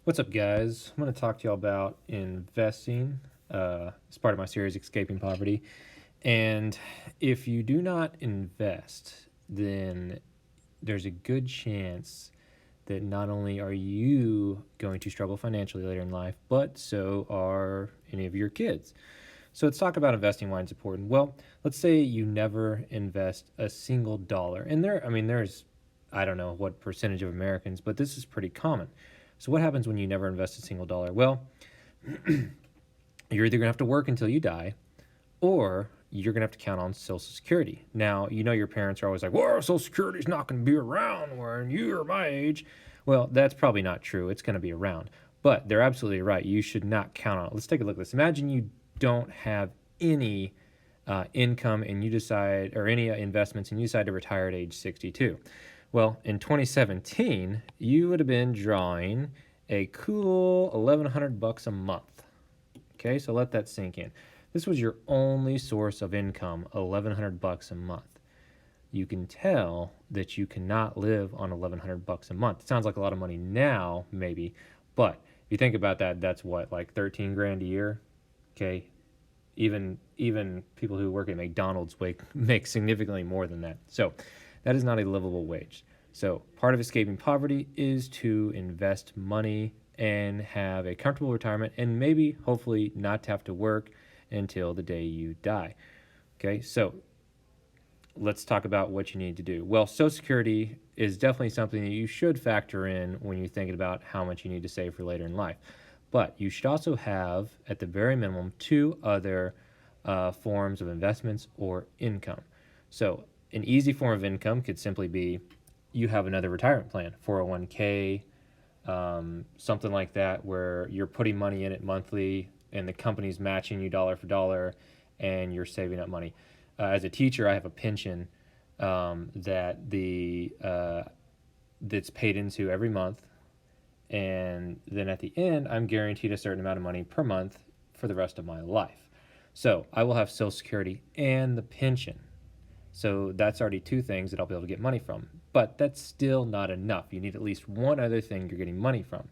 What's up, guys? I'm going to talk to y'all about investing as part of my series, Escaping Poverty. And if you do not invest, then there's a good chance that not only are you going to struggle financially later in life, but so are any of your kids. So let's talk about investing, why it's important. Well, let's say you never invest a single dollar. And there's, I don't know what percentage of Americans, but this is pretty common. So what happens when you never invest a single dollar? Well, you're either going to have to work until you die, or you're going to have to count on Social Security. Now, your parents are always like, well, Social Security's not going to be around when you're my age. Well, that's probably not true. It's going to be around. But they're absolutely right. You should not count on it. Let's take a look at this. Imagine you don't have any income and you decide, or any investments, and you decide to retire at age 62. Well, in 2017, you would have been drawing a cool $1,100 a month. Okay, so let that sink in. This was your only source of income, $1,100 a month. You can tell that you cannot live on $1,100 a month. It sounds like a lot of money now, maybe, but if you think about that, that's what, like 13 grand a year. Okay, even people who work at McDonald's make significantly more than that. So that is not a livable wage. So part of escaping poverty is to invest money and have a comfortable retirement, and maybe hopefully not to have to work until the day you die. Okay, so let's talk about what you need to do. Well, Social Security is definitely something that you should factor in when you're thinking about how much you need to save for later in life. But you should also have, at the very minimum, two other forms of investments or income. So an easy form of income could simply be you have another retirement plan, 401k, something like that, where you're putting money in it monthly and the company's matching you dollar for dollar and you're saving up money. As a teacher, I have a pension that's paid into every month, and then at the end, I'm guaranteed a certain amount of money per month for the rest of my life. So I will have Social Security and the pension. So that's already two things that I'll be able to get money from. But that's still not enough. You need at least one other thing you're getting money from.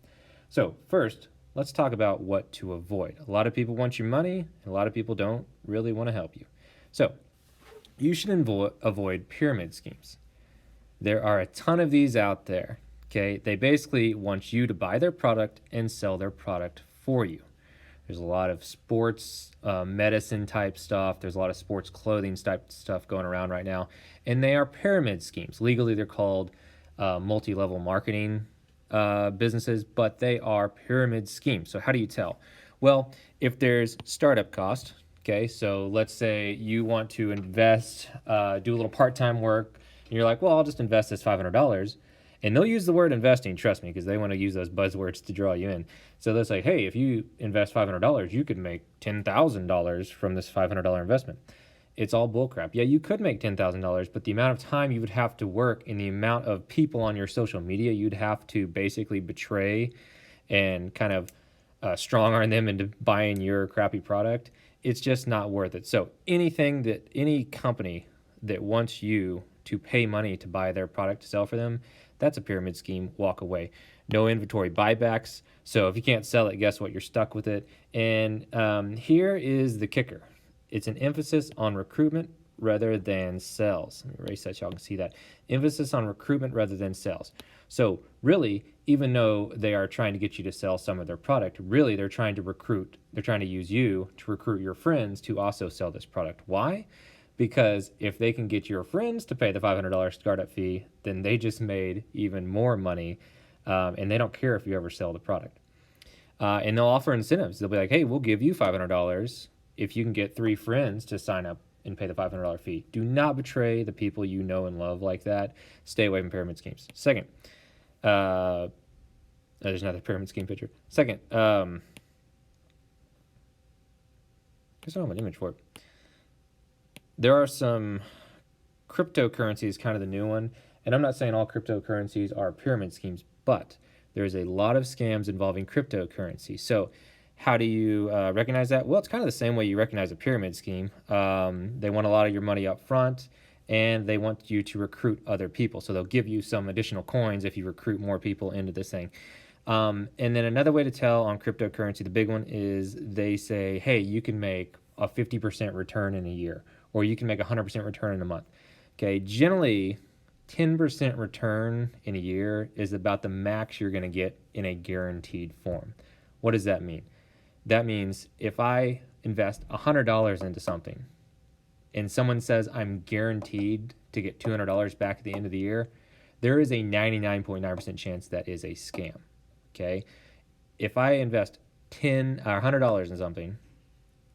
So first, let's talk about what to avoid. A lot of people want your money, and a lot of people don't really want to help you. So you should avoid pyramid schemes. There are a ton of these out there. Okay, they basically want you to buy their product and sell their product for you. There's a lot of sports medicine type stuff. There's a lot of sports clothing type stuff going around right now. And they are pyramid schemes. Legally, they're called multi-level marketing businesses, but they are pyramid schemes. So how do you tell? Well, if there's startup cost, okay, so let's say you want to invest, do a little part-time work, and you're like, well, I'll just invest this $500. And they'll use the word investing, trust me, because they want to use those buzzwords to draw you in. So they'll say, hey, if you invest $500, you could make $10,000 from this $500 investment. It's all bullcrap. Yeah, you could make $10,000, but the amount of time you would have to work and the amount of people on your social media you'd have to basically betray and kind of strong arm them into buying your crappy product, it's just not worth it. So any company that wants you to pay money to buy their product to sell for them, that's a pyramid scheme. Walk away. No inventory buybacks. So if you can't sell it, guess what? You're stuck with it. And here is the kicker. It's an emphasis on recruitment rather than sales. Let me erase that so y'all can see that. Emphasis on recruitment rather than sales. So really, even though they are trying to get you to sell some of their product, really they're trying to recruit. They're trying to use you to recruit your friends to also sell this product. Why? Because if they can get your friends to pay the $500 startup fee, then they just made even more money, and they don't care if you ever sell the product. And they'll offer incentives. They'll be like, hey, we'll give you $500 if you can get 3 friends to sign up and pay the $500 fee. Do not betray the people you know and love like that. Stay away from pyramid schemes. Second, there's another pyramid scheme picture. Second, because I don't have an image for it. There are some cryptocurrencies, kind of the new one, and I'm not saying all cryptocurrencies are pyramid schemes, but there's a lot of scams involving cryptocurrency. So how do you recognize that? Well, it's kind of the same way you recognize a pyramid scheme. They want a lot of your money up front, and they want you to recruit other people. So they'll give you some additional coins if you recruit more people into this thing. And then another way to tell on cryptocurrency, the big one is they say, hey, you can make a 50% return in a year, or you can make a 100% return in a month. Okay, generally, 10% return in a year is about the max you're going to get in a guaranteed form. What does that mean? That means if I invest $100 into something and someone says I'm guaranteed to get $200 back at the end of the year, there is a 99.9% chance that is a scam. Okay? If I invest $100 in something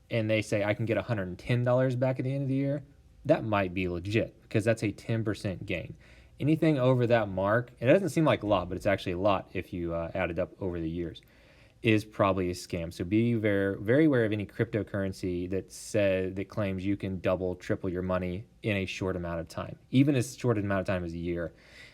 and they say I can get $110 back at the end of the year, that might be legit because that's a 10% gain. Anything over that mark, it doesn't seem like a lot, but it's actually a lot if you add it up over the years, is probably a scam. So be very, very aware of any cryptocurrency that claims you can double, triple your money in a short amount of time, even as short amount of time as a year.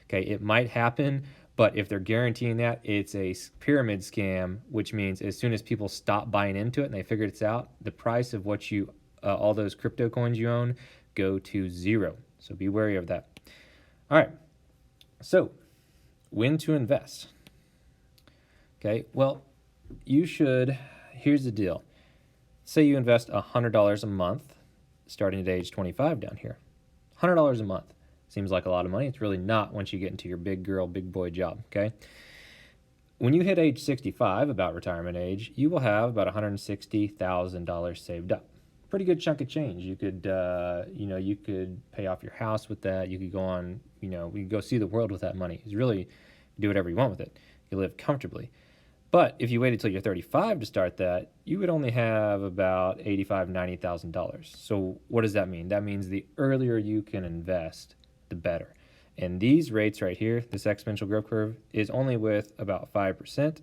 Okay, it might happen, but if they're guaranteeing that, it's a pyramid scam, which means as soon as people stop buying into it and they figure it's out, the price of what you all those crypto coins you own go to zero. So be wary of that. All right. So, when to invest? Okay. Well, here's the deal. Say you invest $100 a month, starting at age 25 down here. $100 a month. Seems like a lot of money. It's really not once you get into your big girl, big boy job, okay? When you hit age 65, about retirement age, you will have about $160,000 saved up. Pretty good chunk of change. You could, you could pay off your house with that. You could go on, you could go see the world with that money. You really do whatever you want with it. You live comfortably. But if you waited till you're 35 to start that, you would only have about $85,000, $90,000. So what does that mean? That means the earlier you can invest, the better. And these rates right here, this exponential growth curve, is only with about 5%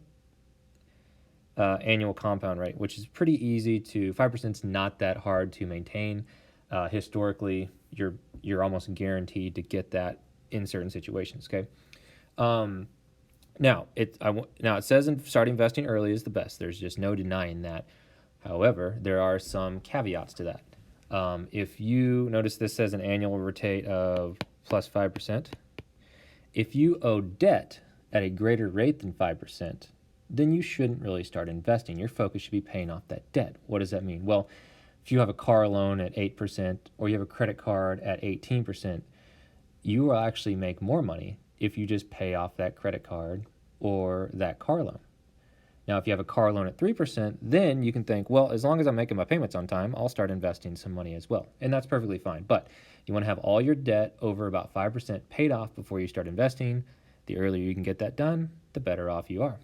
annual compound rate, which is pretty easy 5% is not that hard to maintain. Historically, you're almost guaranteed to get that in certain situations, okay? Now it says start investing early is the best. There's just no denying that. However, there are some caveats to that. If you notice, this says an annual rate of plus 5%. If you owe debt at a greater rate than 5%, then you shouldn't really start investing. Your focus should be paying off that debt. What does that mean? Well, if you have a car loan at 8% or you have a credit card at 18%, you will actually make more money if you just pay off that credit card or that car loan. Now, if you have a car loan at 3%, then you can think, well, as long as I'm making my payments on time, I'll start investing some money as well. And that's perfectly fine. But you want to have all your debt over about 5% paid off before you start investing. The earlier you can get that done, the better off you are.